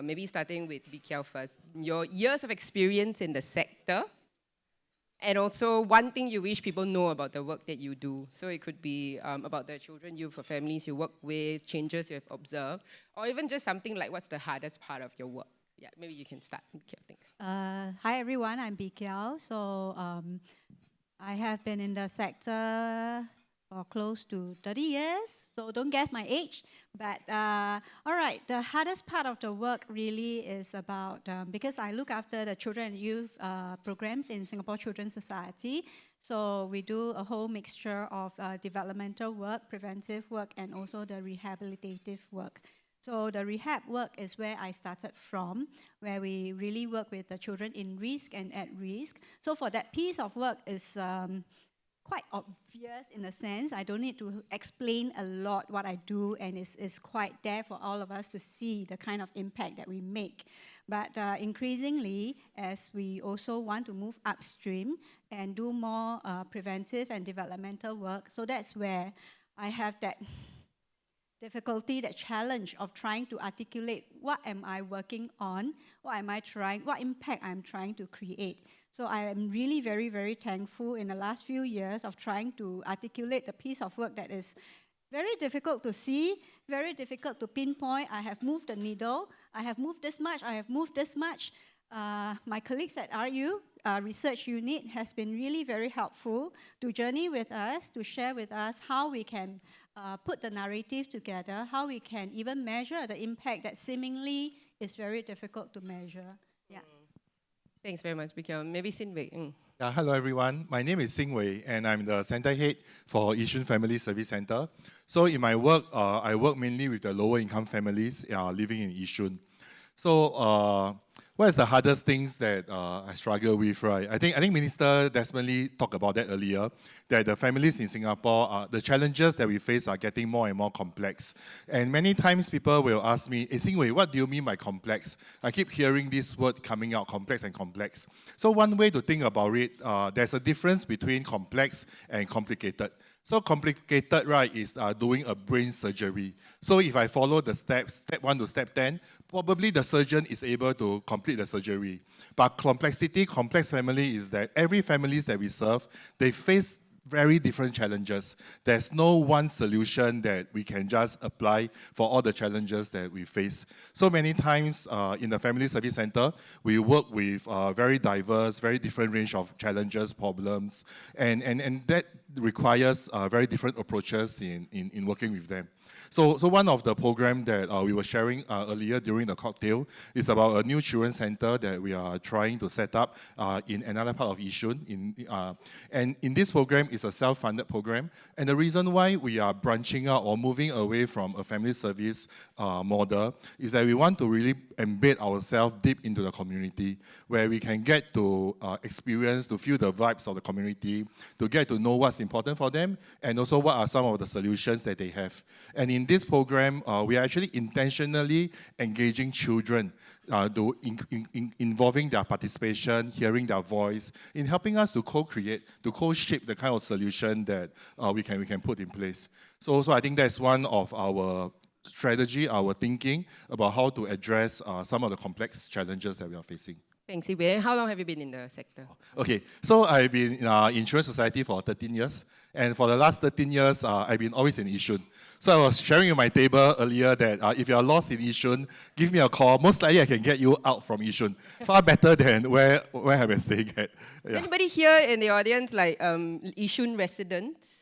maybe starting with BKL first. Your years of experience in the sector, and also one thing you wish people know about the work that you do. So it could be about the children, youth, or families you work with, changes you have observed, or even just something like what's the hardest part of your work. Yeah, maybe you can start. BKL, thanks. Hi everyone, I'm BKL. So I have been in the sector for close to 30 years, so don't guess my age. But all right, the hardest part of the work really is about, because I look after the children and youth programs in Singapore Children's Society, so we do a whole mixture of developmental work, preventive work, and also the rehabilitative work. So the rehab work is where I started from, where we really work with the children in risk and at risk. So for that piece of work is quite obvious in a sense. I don't need to explain a lot what I do, and it's quite there for all of us to see the kind of impact that we make. But increasingly, as we also want to move upstream and do more preventive and developmental work, so that's where I have that difficulty, that challenge of trying to articulate what am I working on, what impact I'm trying to create. So I am really very, very thankful in the last few years of trying to articulate a piece of work that is very difficult to see, very difficult to pinpoint. I have moved the needle, I have moved this much, I have moved this much. My colleagues at RU, research unit, has been really very helpful to journey with us, to share with us how we can put the narrative together, how we can even measure the impact that seemingly is very difficult to measure. Yeah. Thanks very much, BKL. Maybe Sin Wei. Yeah, hello everyone. My name is Sing Wei, and I'm the Center Head for Yishun Family Service Center. So in my work, I work mainly with the lower income families living in Yishun. So what is the hardest things that I struggle with, right? I think Minister Desmond talked about that earlier, that the families in Singapore, the challenges that we face are getting more and more complex. And many times people will ask me, hey, Sing Wei, what do you mean by complex? I keep hearing this word coming out, complex and complex. So one way to think about it, there's a difference between complex and complicated. So complicated, right, is doing a brain surgery. So if I follow the steps, step 1 to step 10, probably the surgeon is able to complete the surgery. But complex family is that every families that we serve, they face very different challenges. There's no one solution that we can just apply for all the challenges that we face. So many times in the Family Service Center, we work with very diverse, very different range of challenges, problems, and that requires very different approaches in working with them. So one of the programs that we were sharing earlier during the cocktail is about a new children's center that we are trying to set up in another part of Yishun. And in this program, it's a self-funded program. And the reason why we are branching out or moving away from a family service model is that we want to really embed ourselves deep into the community, where we can get to experience, to feel the vibes of the community, to get to know what's important for them, and also what are some of the solutions that they have. And in this program, we are actually intentionally engaging children, involving their participation, hearing their voice, in helping us to co-create, to co-shape the kind of solution that we can put in place. So I think that's one of our strategy, our thinking about how to address some of the complex challenges that we are facing. Thanks, Ibe. How long have you been in the sector? Okay, so I've been in Insurance Society for 13 years. And for the last 13 years, I've been always in Yishun. So I was sharing at my table earlier that if you're lost in Yishun, give me a call. Most likely I can get you out from Yishun. Far better than where I've been staying at. Yeah. Is anybody here in the audience like Yishun residents?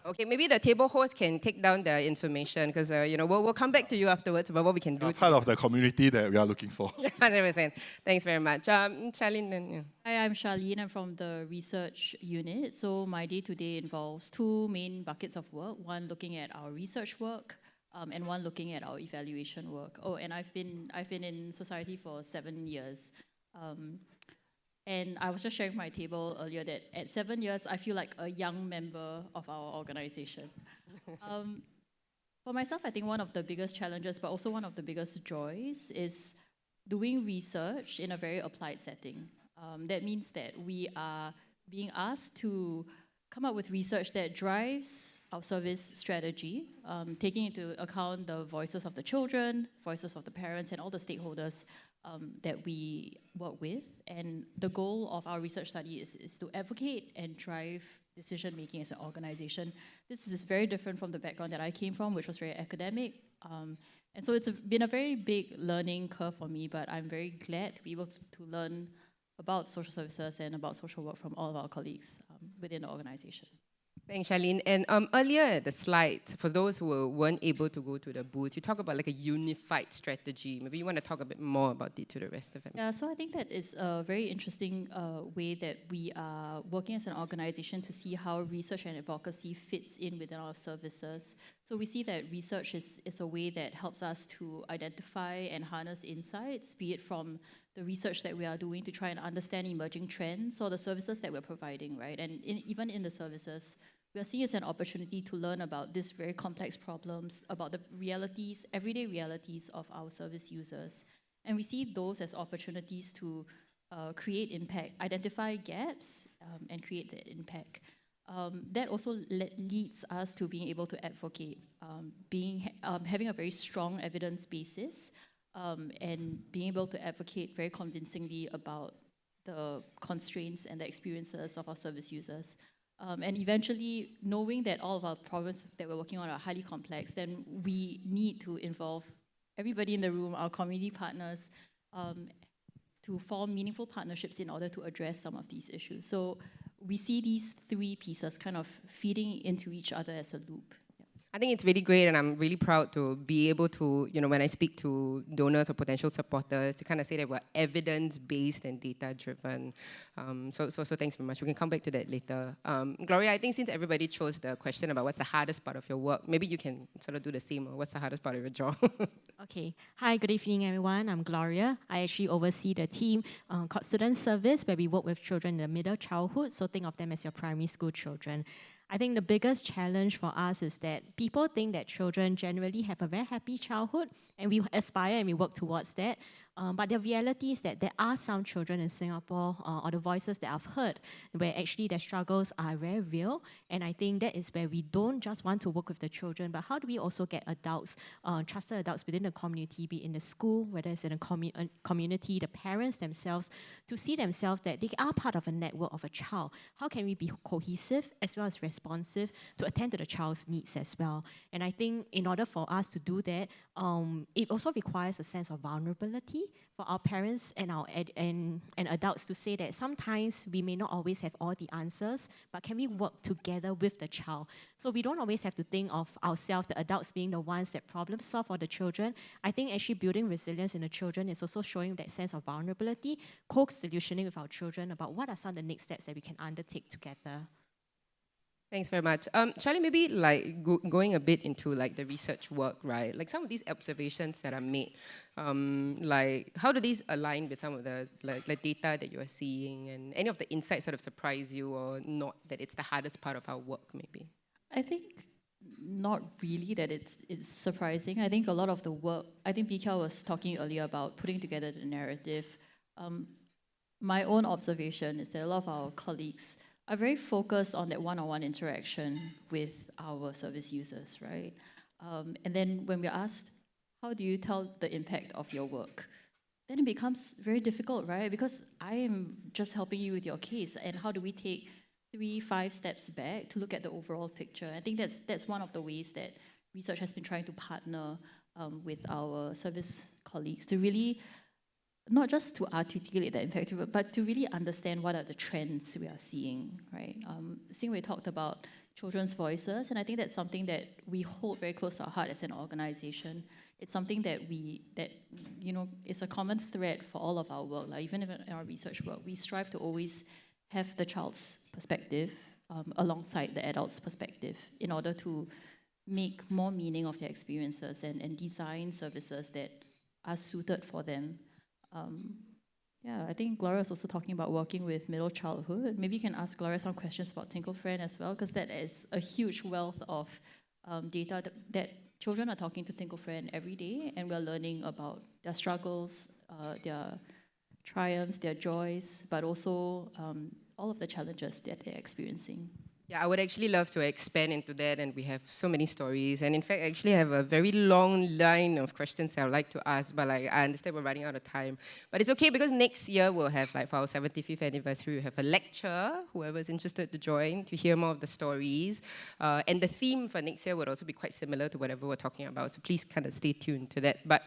Okay, maybe the table host can take down the information because we'll come back to you afterwards about what we can do. Part of the community that we are looking for. 100%. Thanks very much. Charlene, then. Yeah. Hi, I'm Charlene. I'm from the research unit. So my day-to-day involves two main buckets of work. One looking at our research work, and one looking at our evaluation work. Oh, and I've been in society for 7 years. And I was just sharing my table earlier that at 7 years, I feel like a young member of our organization. For myself, I think one of the biggest challenges, but also one of the biggest joys, is doing research in a very applied setting. That means that we are being asked to come up with research that drives our service strategy, taking into account the voices of the children, voices of the parents, and all the stakeholders that we work with. And the goal of our research study is to advocate and drive decision-making as an organization. This is very different from the background that I came from, which was very academic. And so it's been a very big learning curve for me, but I'm very glad to be able to learn about social services and about social work from all of our colleagues within the organization. Thanks, Charlene. And earlier at the slides, for those who weren't able to go to the booth, you talk about like a unified strategy. Maybe you want to talk a bit more about it to the rest of them. Yeah, so I think that it's a very interesting way that we are working as an organization to see how research and advocacy fits in within our services. So we see that research is a way that helps us to identify and harness insights, be it from the research that we are doing to try and understand emerging trends or the services that we're providing, right? And even in the services, we are seeing it as an opportunity to learn about these very complex problems, about the realities, everyday realities of our service users. And we see those as opportunities to create impact, identify gaps, and create that impact. That also leads us to being able to advocate, having a very strong evidence basis, and being able to advocate very convincingly about the constraints and the experiences of our service users. And eventually, knowing that all of our problems that we're working on are highly complex, then we need to involve everybody in the room, our community partners, to form meaningful partnerships in order to address some of these issues. So we see these three pieces kind of feeding into each other as a loop. I think it's really great, and I'm really proud to be able to, when I speak to donors or potential supporters, to kind of say that we're evidence-based and data-driven. So thanks very much. We can come back to that later. Gloria, I think since everybody chose the question about what's the hardest part of your work, maybe you can sort of do the same, or what's the hardest part of your job? Okay. Hi, good evening, everyone. I'm Gloria. I actually oversee the team called Student Service, where we work with children in the middle childhood, so think of them as your primary school children. I think the biggest challenge for us is that people think that children generally have a very happy childhood, and we aspire and we work towards that. But the reality is that there are some children in Singapore, or the voices that I've heard, where actually their struggles are very real. And I think that is where we don't just want to work with the children, but how do we also get adults, trusted adults within the community, be it in the school, whether it's in a community, the parents themselves, to see themselves that they are part of a network of a child. How can we be cohesive as well as responsive to attend to the child's needs as well? And I think in order for us to do that, it also requires a sense of vulnerability for our parents and our and adults to say that sometimes we may not always have all the answers, but can we work together with the child? So we don't always have to think of ourselves, the adults, being the ones that problem solve for the children. I think actually building resilience in the children is also showing that sense of vulnerability, co-solutioning with our children about what are some of the next steps that we can undertake together. Thanks very much. Charlie, maybe going a bit into the research work, right? Like some of these observations that are made, how do these align with some of the data that you are seeing, and any of the insights sort of surprise you or not, that it's the hardest part of our work maybe? I think not really that it's surprising. I think a lot of the work, I think BKL was talking earlier about putting together the narrative. My own observation is that a lot of our colleagues are very focused on that one-on-one interaction with our service users, right? And then when we're asked, how do you tell the impact of your work? Then it becomes very difficult, right? Because I am just helping you with your case, and how do we take 3-5 steps back to look at the overall picture? I think that's one of the ways that research has been trying to partner with our service colleagues to really not just to articulate the impact, but to really understand what are the trends we are seeing, right? Singwei talked about children's voices, and I think that's something that we hold very close to our heart as an organization. It's something that it's a common thread for all of our work. Even in our research work, we strive to always have the child's perspective alongside the adult's perspective in order to make more meaning of their experiences and design services that are suited for them. I think Gloria was also talking about working with middle childhood. Maybe you can ask Gloria some questions about Tinkle Friend as well, because that is a huge wealth of data that children are talking to Tinkle Friend every day, and we're learning about their struggles, their triumphs, their joys, but also all of the challenges that they're experiencing. Yeah, I would actually love to expand into that, and we have so many stories. And in fact, I actually have a very long line of questions I would like to ask, but like I understand we're running out of time. But it's okay because next year we'll have for our 75th anniversary, we'll have a lecture, whoever's interested to join, to hear more of the stories. And the theme for next year would also be quite similar to whatever we're talking about, so please kind of stay tuned to that. But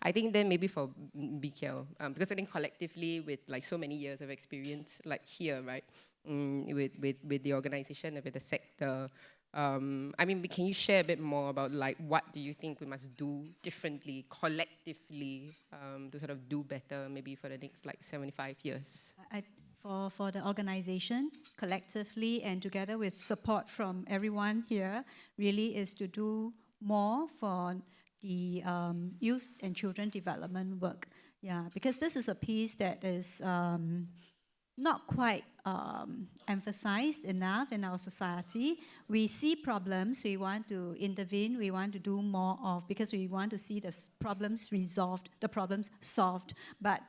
I think then maybe for BKL, because I think collectively with so many years of experience here, right? With the organization and with the sector. Can you share a bit more about what do you think we must do differently, collectively, to sort of do better maybe for the next 75 years? For the organization, collectively and together with support from everyone here, really is to do more for the youth and children development work. Yeah, because this is a piece that is not quite emphasized enough in our society. We see problems, we want to intervene, we want to do more of, because we want to see the problems resolved, the problems solved. But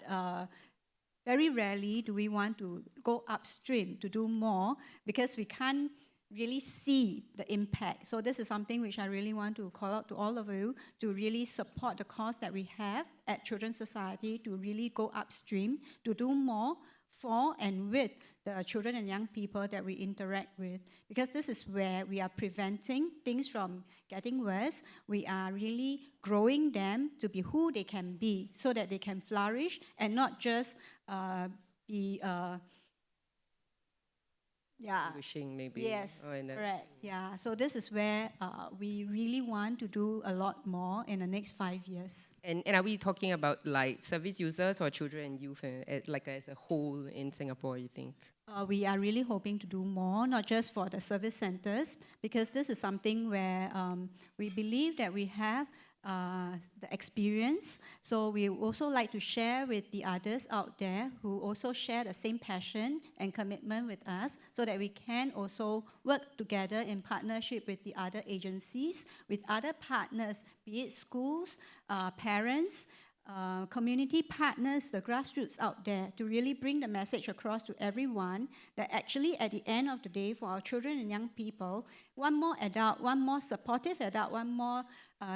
very rarely do we want to go upstream to do more, because we can't really see the impact. So this is something which I really want to call out to all of you, to really support the cause that we have at Children's Society, to really go upstream, to do more for and with the children and young people that we interact with, because this is where we are preventing things from getting worse. We are really growing them to be who they can be, so that they can flourish and not just be Wishing maybe. Yes, correct. Yeah, so this is where we really want to do a lot more in the next 5 years. And are we talking about service users or children and youth as a whole in Singapore, you think? We are really hoping to do more, not just for the service centers, because this is something where we believe that we have the experience. So we also like to share with the others out there who also share the same passion and commitment with us, so that we can also work together in partnership with the other agencies, with other partners, be it schools, parents, community partners, the grassroots out there, to really bring the message across to everyone that actually at the end of the day, for our children and young people, one more adult, one more supportive adult, one more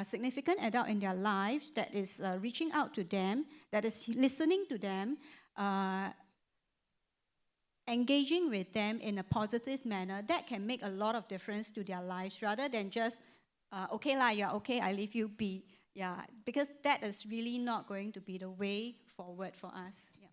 significant adult in their lives that is reaching out to them, that is listening to them, engaging with them in a positive manner, that can make a lot of difference to their lives, rather than just, okay lah, you're okay, I leave you be. Yeah, because that is really not going to be the way forward for us. Yeah.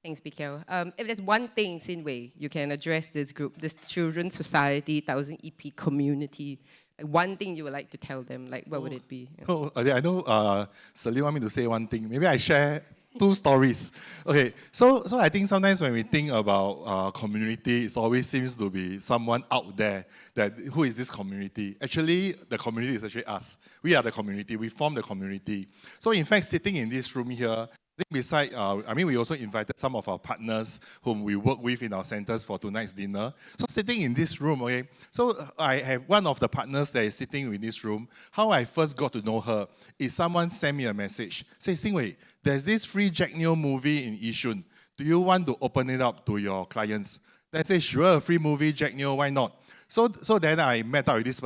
Thanks, BKL. If there's one thing, Xin Wei, you can address this group, this Children's Society 1000 EP community, one thing you would like to tell them, what would it be? I know Celine want me to say one thing. Maybe I share 2 stories. Okay, so I think sometimes when we think about community, it always seems to be someone out there, that who is this community? Actually, the community is actually us. We are the community. We form the community. So in fact, sitting in this room here, I think beside, we also invited some of our partners whom we work with in our centers for tonight's dinner. So sitting in this room, okay, so I have one of the partners that is sitting in this room. How I first got to know her is someone sent me a message. Say, Xin Wei, there's this free Jack Neo movie in Yishun. Do you want to open it up to your clients? Then I say, sure, free movie, Jack Neo, why not? So then I met up with this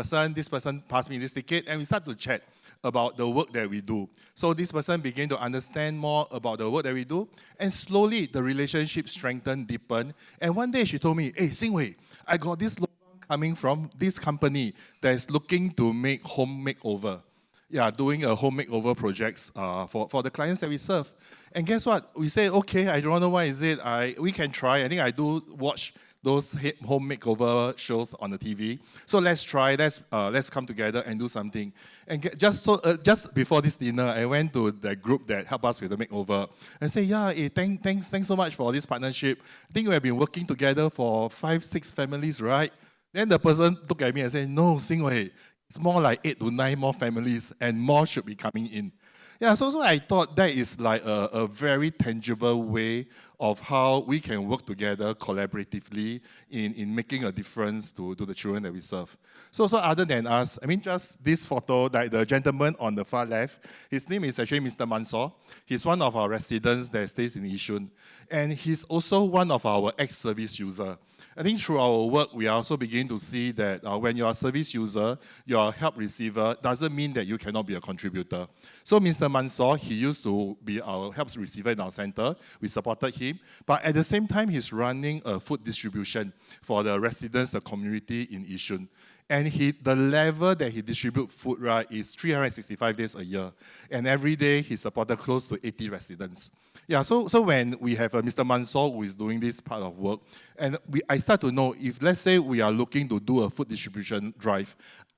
person passed me this ticket, and we start to chat about the work that we do. So this person began to understand more about the work that we do, and slowly the relationship strengthened, deepened. And one day she told me, hey, Xin Wei, I got this lobang coming from this company that is looking to make home makeover. Yeah, doing a home makeover projects for the clients that we serve. And guess what? We say, okay, I don't know what is it. We can try. I think I do watch those home makeover shows on the TV. So let's try, let's come together and do something. And just before this dinner, I went to the group that helped us with the makeover and say, yeah, hey, thanks so much for this partnership. I think we have been working together for 5-6 families, right? Then the person looked at me and said, no, Xin Wei, it's more like 8 to 9 more families, and more should be coming in. Yeah, so I thought that is like a very tangible way of how we can work together collaboratively in making a difference to the children that we serve. So other than us, I mean, just this photo, like the gentleman on the far left, his name is actually Mr. Mansoor. He's one of our residents that stays in Yishun. And he's also one of our ex-service users. I think through our work, we are also beginning to see that when you're a service user, you're a help receiver, doesn't mean that you cannot be a contributor. So Mr. Mansoor, he used to be our help receiver in our center. We supported him. But at the same time, he's running a food distribution for the residents, the community in Yishun. And the level that he distributes food, right, is 365 days a year. And every day, he supported close to 80 residents. Yeah, so when we have Mr. Mansoor who is doing this part of work, and I start to know if, let's say, we are looking to do a food distribution drive,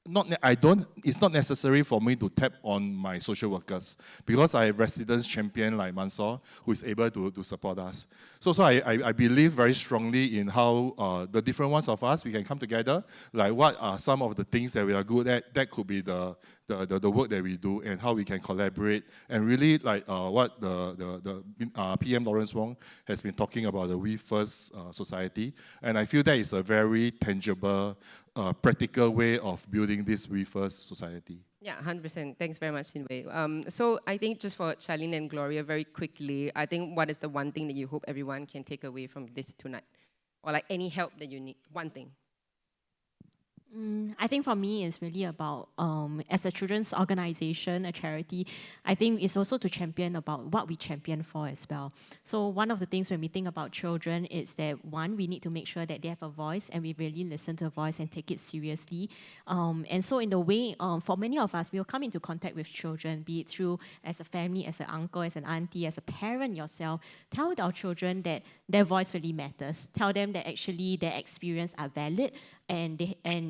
it's not necessary for me to tap on my social workers because I have residents champion like Mansoor who is able to support us. So I believe very strongly in how the different ones of us, we can come together, like what are some of the things that we are good at, that could be the work that we do and how we can collaborate and really like what the PM Lawrence Wong has been talking about, the We First society. And I feel that is a very tangible, practical way of building this We First society. Yeah, 100%. Thanks very much, Sinwei. So I think just for Charlene and Gloria, very quickly, I think what is the one thing that you hope everyone can take away from this tonight? Or like any help that you need, one thing. I think for me, it's really about, as a children's organization, a charity, I think it's also to champion about what we champion for as well. So one of the things when we think about children is that, one, we need to make sure that they have a voice and we really listen to a voice and take it seriously. And so in the way, for many of us, we will come into contact with children, be it through as a family, as an uncle, as an auntie, as a parent yourself. Tell our children that their voice really matters. Tell them that actually their experience are valid, and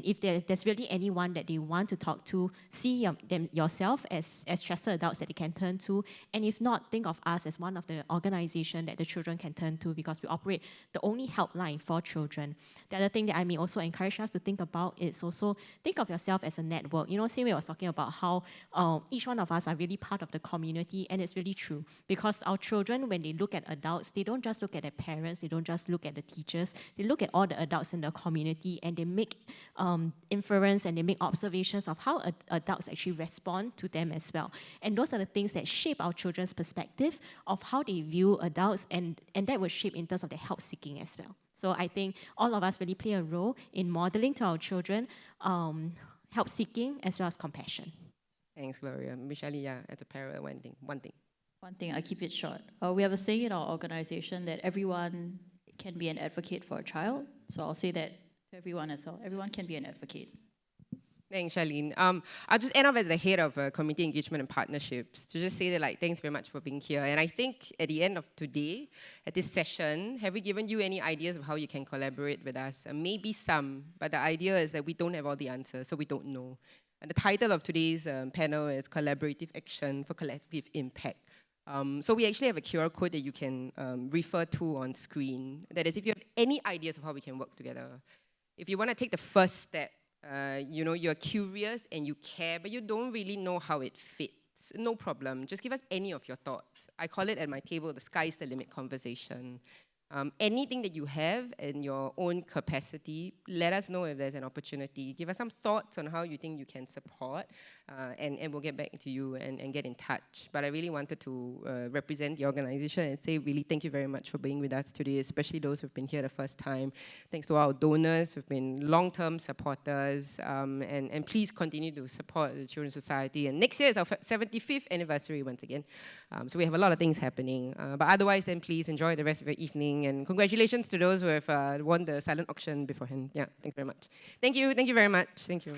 if there's really anyone that they want to talk to, see them yourself as trusted adults that they can turn to. And if not, think of us as one of the organizations that the children can turn to, because we operate the only helpline for children. The other thing that I may also encourage us to think about is also think of yourself as a network. You know, Sinwei was talking about how each one of us are really part of the community, and it's really true. Because our children, when they look at adults, they don't just look at their parents, they don't just look at the teachers, they look at all the adults in the community, and they make inference and they make observations of how adults actually respond to them as well. And those are the things that shape our children's perspective of how they view adults, and that will shape in terms of the help seeking as well. So I think all of us really play a role in modeling to our children help seeking as well as compassion. Thanks, Gloria. Michelle, yeah, as a parent, one thing. One thing, I keep it short. We have a saying in our organization that everyone can be an advocate for a child. So I'll say that to everyone as well. Everyone can be an advocate. Thanks, Charlene. I'll just end up as the head of community engagement and partnerships to just say that, like, thanks very much for being here. And I think at the end of today, at this session, have we given you any ideas of how you can collaborate with us? Maybe some, but the idea is that we don't have all the answers, so we don't know. And the title of today's panel is Collaborative Action for Collective Impact. So we actually have a QR code that you can refer to on screen. That is, if you have any ideas of how we can work together, if you want to take the first step, you know, you're curious and you care, but you don't really know how it fits, no problem. Just give us any of your thoughts. I call it at my table the sky's the limit conversation. Anything that you have in your own capacity, let us know if there's an opportunity. Give us some thoughts on how you think you can support, and we'll get back to you and get in touch. But I really wanted to represent the organization and say really thank you very much for being with us today, especially those who've been here the first time. Thanks to our donors who've been long-term supporters, and please continue to support the Children's Society. And next year is our 75th anniversary once again. So we have a lot of things happening. But otherwise, then please enjoy the rest of your evening. And congratulations to those who have won the silent auction beforehand. Yeah, thank you very much. Thank you very much. Thank you.